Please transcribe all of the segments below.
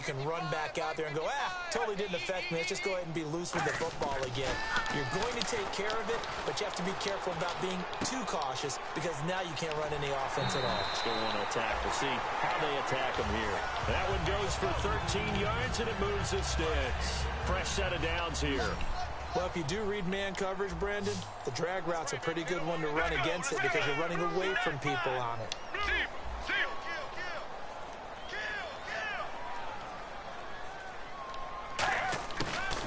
can run back out there and go, totally didn't affect me. Let's just go ahead and be loose with the football again. You're going to take care of it, but you have to be careful about being too cautious because now you can't run any offense at all. Still want to attack. We'll see how they attack them here. That one goes for 13 yards, and it moves the sticks. Fresh set of downs here. Well, if you do read man coverage, Brandon, the drag route's a pretty good one to run against it because you're running away from people on it.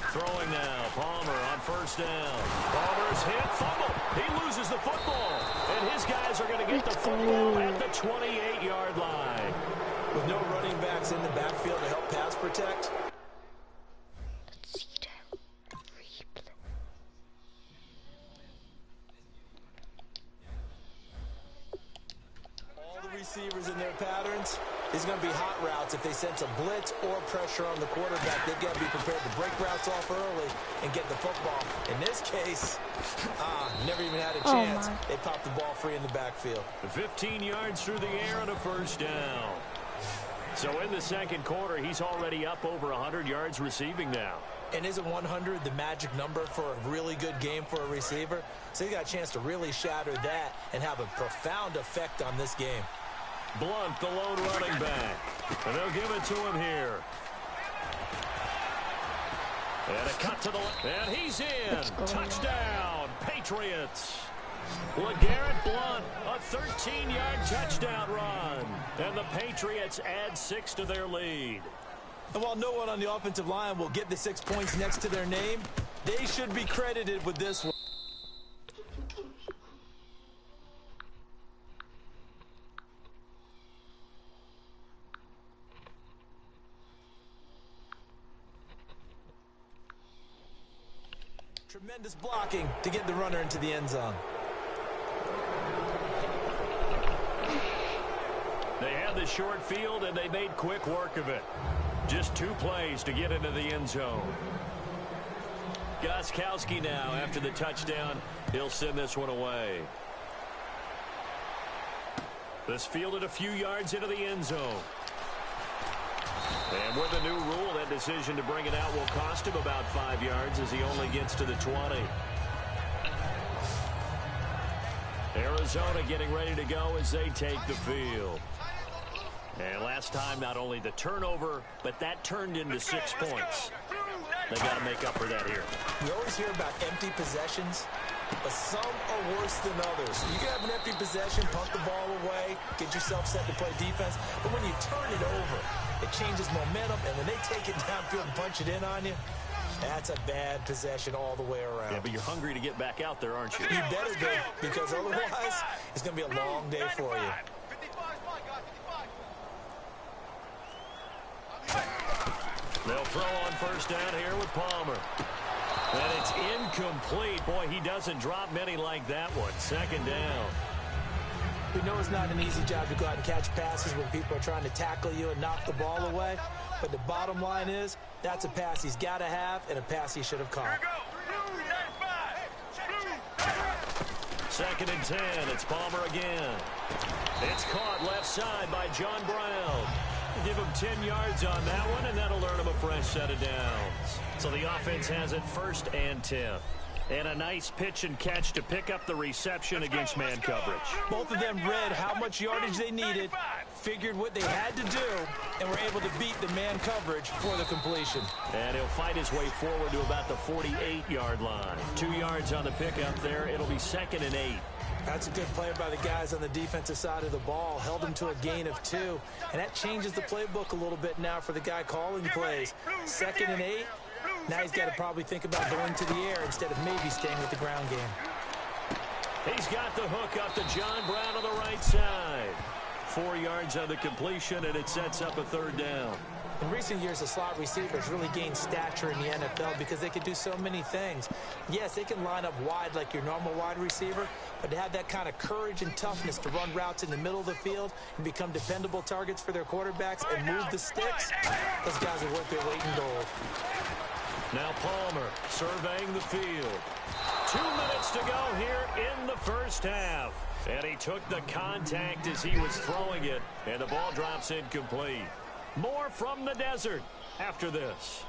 Throwing now, Palmer on first down. Palmer's hit, fumble. He loses the football. And his guys are going to get the football at the 28-yard line. With no running backs in the backfield to help pass protect. All the receivers in their patterns. These are going to be hot routes. If they sense a blitz or pressure on the quarterback, they've got to be prepared to break routes off early and get the football. In this case, never even had a chance. They popped the ball free in the backfield. 15 yards through the air and a first down. So in the second quarter, he's already up over 100 yards receiving now. And isn't 100 the magic number for a really good game for a receiver? So he got a chance to really shatter that and have a profound effect on this game. Blunt, the lone running back. And they'll give it to him here. And a cut to the left. And he's in. Touchdown, Patriots. LeGarrette Blunt, a 13-yard touchdown run. And the Patriots add 6 to their lead. And while no one on the offensive line will get the 6 points next to their name, they should be credited with this one. Tremendous blocking to get the runner into the end zone. They had the short field, and they made quick work of it. Just 2 plays to get into the end zone. Gostkowski now, after the touchdown, he'll send this one away. This fielded a few yards into the end zone. And with the new rule, that decision to bring it out will cost him about 5 yards as he only gets to the 20. Arizona getting ready to go as they take the field. And last time, not only the turnover, but that turned into 6 points. They got to make up for that here. We always hear about empty possessions, but some are worse than others. You can have an empty possession, punt the ball away, get yourself set to play defense, but when you turn it over, it changes momentum, and when they take it downfield and punch it in on you, that's a bad possession all the way around. Yeah, but you're hungry to get back out there, aren't you? You better be, because otherwise, it's going to be a long day for you. They'll throw on first down here with Palmer. And it's incomplete. Boy, he doesn't drop many like that one. Second down. We know it's not an easy job to go out and catch passes when people are trying to tackle you and knock the ball away. But the bottom line is, that's a pass he's got to have and a pass he should have caught. Second and 10. It's Palmer again. It's caught left side by John Brown. Give him 10 yards on that one, and that'll earn him a fresh set of downs. So the offense has it 1st and 10. And a nice pitch and catch to pick up the reception against man coverage. Both of them read how much yardage they needed, figured what they had to do, and were able to beat the man coverage for the completion. And he'll fight his way forward to about the 48-yard line. 2 yards on the pickup there. It'll be 2nd and 8. That's a good play by the guys on the defensive side of the ball. Held them to a gain of 2. And that changes the playbook a little bit now for the guy calling plays. 2nd and 8. Now he's got to probably think about going to the air instead of maybe staying with the ground game. He's got the hook up to John Brown on the right side. 4 yards on the completion, and it sets up a 3rd down. In recent years, the slot receivers really gained stature in the NFL because they can do so many things. Yes, they can line up wide like your normal wide receiver, but to have that kind of courage and toughness to run routes in the middle of the field and become dependable targets for their quarterbacks and move the sticks, those guys are worth their weight in gold. Now Palmer surveying the field. 2 minutes to go here in the first half. And he took the contact as he was throwing it, and the ball drops incomplete. More from the desert after this.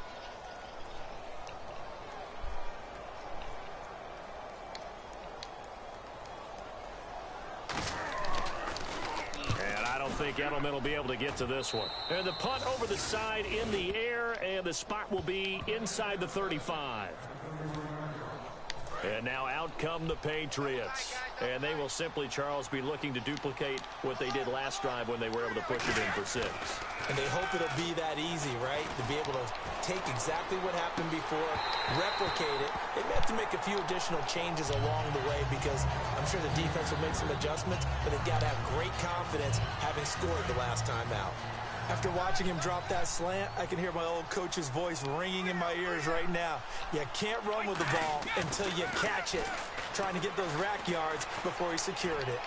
And I don't think Edelman will be able to get to this one. And the punt over the side in the air, and the spot will be inside the 35. And now out come the Patriots. And they will simply, Charles, be looking to duplicate what they did last drive when they were able to push it in for 6. And they hope it'll be that easy, right? To be able to take exactly what happened before, replicate it. They may have to make a few additional changes along the way because I'm sure the defense will make some adjustments, but they've got to have great confidence having scored the last time out. After watching him drop that slant, I can hear my old coach's voice ringing in my ears right now. You can't run with the ball until you catch it. Trying to get those rack yards before he secured it.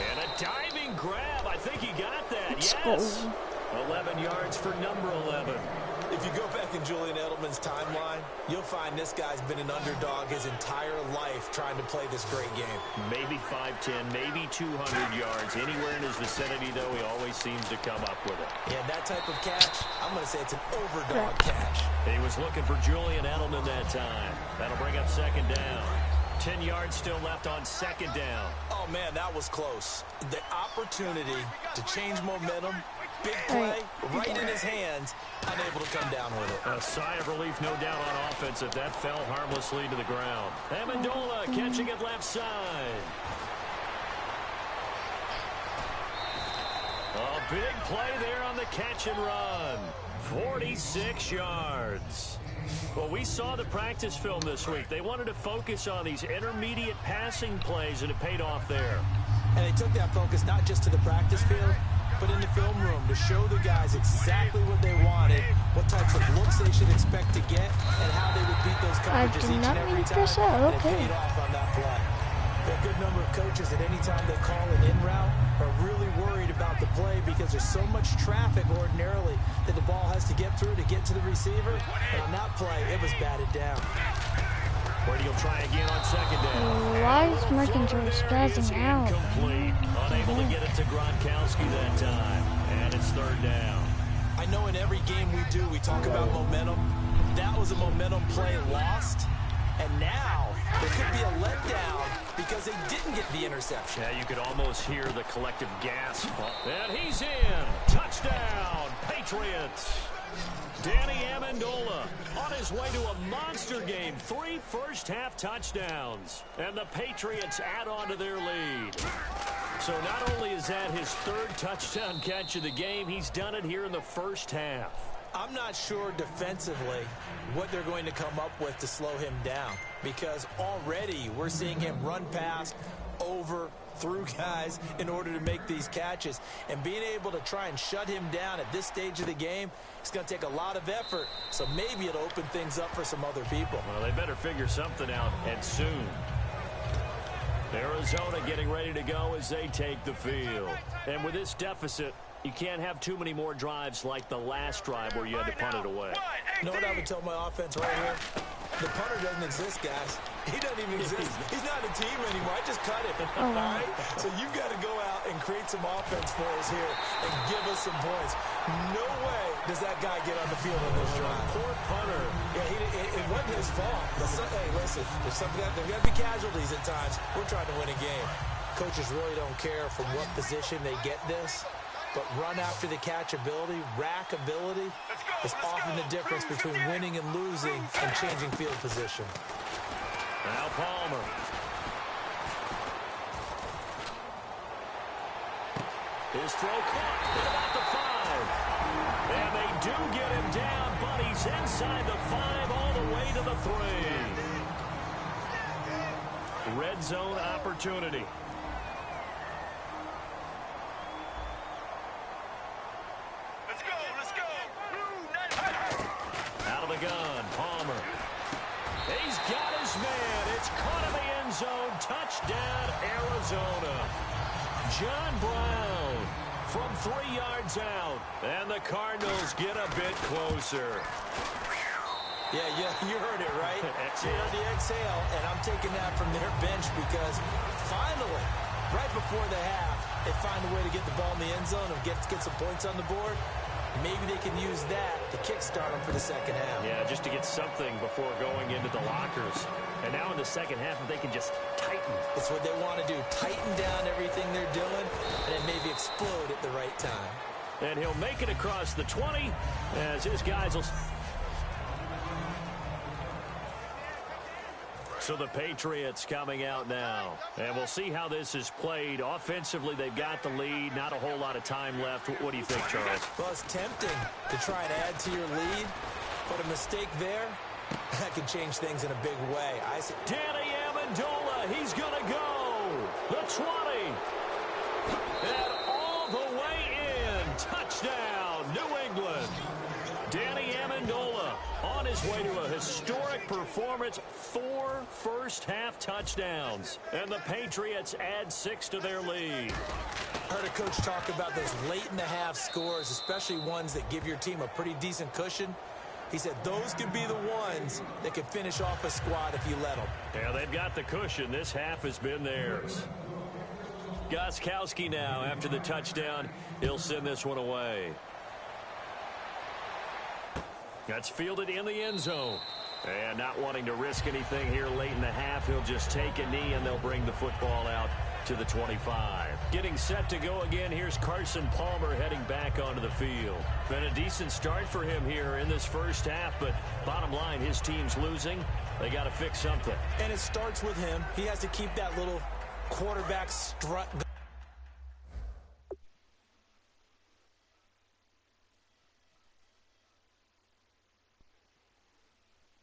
And a diving grab. I think he got that. Let's yes. go. 11 yards for number 11. If you go back in Julian Edelman's timeline, you'll find this guy's been an underdog his entire life trying to play this great game. Maybe 5'10", maybe 200 yards. Anywhere in his vicinity, though, he always seems to come up with it. Yeah, that type of catch, I'm going to say it's an overdog catch. He was looking for Julian Edelman that time. That'll bring up 2nd down. 10 yards still left on 2nd down. Oh, man, that was close. The opportunity to change momentum, big play, right in his hands, unable to come down with it. A sigh of relief, no doubt, on offense if that fell harmlessly to the ground. Amendola catching it left side. A big play there on the catch and run. 46 yards. Well, we saw the practice film this week. They wanted to focus on these intermediate passing plays, and it paid off there. And they took that focus not just to the practice field, but in the film room to show the guys exactly what they wanted, what types of looks they should expect to get, and how they would beat those coverages each and every time. And it paid off on that play. There are a good number of coaches that any time they call an in route are really worried about the play because there's so much traffic ordinarily that the ball has to get through to get to the receiver. And on that play, it was batted down. Brady will try again on 2nd down. Why is Mercantor spazzing out? Incomplete. Unable to get it to Gronkowski that time. And it's 3rd down. I know in every game we do, we talk about momentum. That was a momentum play lost. And now there could be a letdown because they didn't get the interception. Yeah, you could almost hear the collective gasp. And he's in. Touchdown, Patriots. Danny Amendola on his way to a monster game. 3 first-half touchdowns. And the Patriots add on to their lead. So not only is that his 3rd touchdown catch of the game, he's done it here in the first half. I'm not sure defensively what they're going to come up with to slow him down because already we're seeing him run past, over, through guys in order to make these catches. And being able to try and shut him down at this stage of the game, it's going to take a lot of effort. So maybe it'll open things up for some other people. Well, they better figure something out, and soon. Arizona getting ready to go as they take the field. And with this deficit, you can't have too many more drives like the last drive where you had to punt it away. You know what I would tell my offense right here? The punter doesn't exist, guys. He doesn't even exist. He's not a team anymore. I just cut him. All right? So you've got to go out and create some offense for us here and give us some points. No way does that guy get on the field on this drive. Poor punter. Yeah, it wasn't his fault. Hey, listen, there's got to be casualties at times. We're trying to win a game. Coaches really don't care from what position they get this. But run after the catch ability, rack ability, is often the difference between winning and losing and changing field position. Now Palmer. His throw caught at about the 5. And they do get him down, but he's inside the 5 all the way to the 3. Red zone opportunity. Out of the gun, Palmer. He's got his man. It's caught in the end zone. Touchdown, Arizona. John Brown from 3 yards out. And the Cardinals get a bit closer. Yeah, you heard it, right? You heard the exhale, and I'm taking that from their bench because finally, right before the half, they find a way to get the ball in the end zone and get some points on the board, maybe they can use that to kickstart them for the second half. Yeah, just to get something before going into the lockers. And now in the second half, if they can just tighten. It's what they want to do, tighten down everything they're doing, and then maybe explode at the right time. And he'll make it across the 20 as his guys will... So the Patriots coming out now. And we'll see how this is played. Offensively, they've got the lead. Not a whole lot of time left. What do you think, Charles? Well, it's tempting to try and add to your lead, but a mistake there, that could change things in a big way. Danny Amendola, he's going to go. The 20. And all the way in. Touchdown, New England. Danny Amendola on his way to a historic performance. 4 first-half touchdowns. And the Patriots add 6 to their lead. I heard a coach talk about those late-in-the-half scores, especially ones that give your team a pretty decent cushion. He said those could be the ones that can finish off a squad if you let them. Yeah, they've got the cushion. This half has been theirs. Gostkowski now, after the touchdown, he'll send this one away. That's fielded in the end zone. And not wanting to risk anything here late in the half, he'll just take a knee and they'll bring the football out to the 25. Getting set to go again, here's Carson Palmer heading back onto the field. Been a decent start for him here in this first half, but bottom line, his team's losing. They got to fix something. And it starts with him. He has to keep that little quarterback strut going.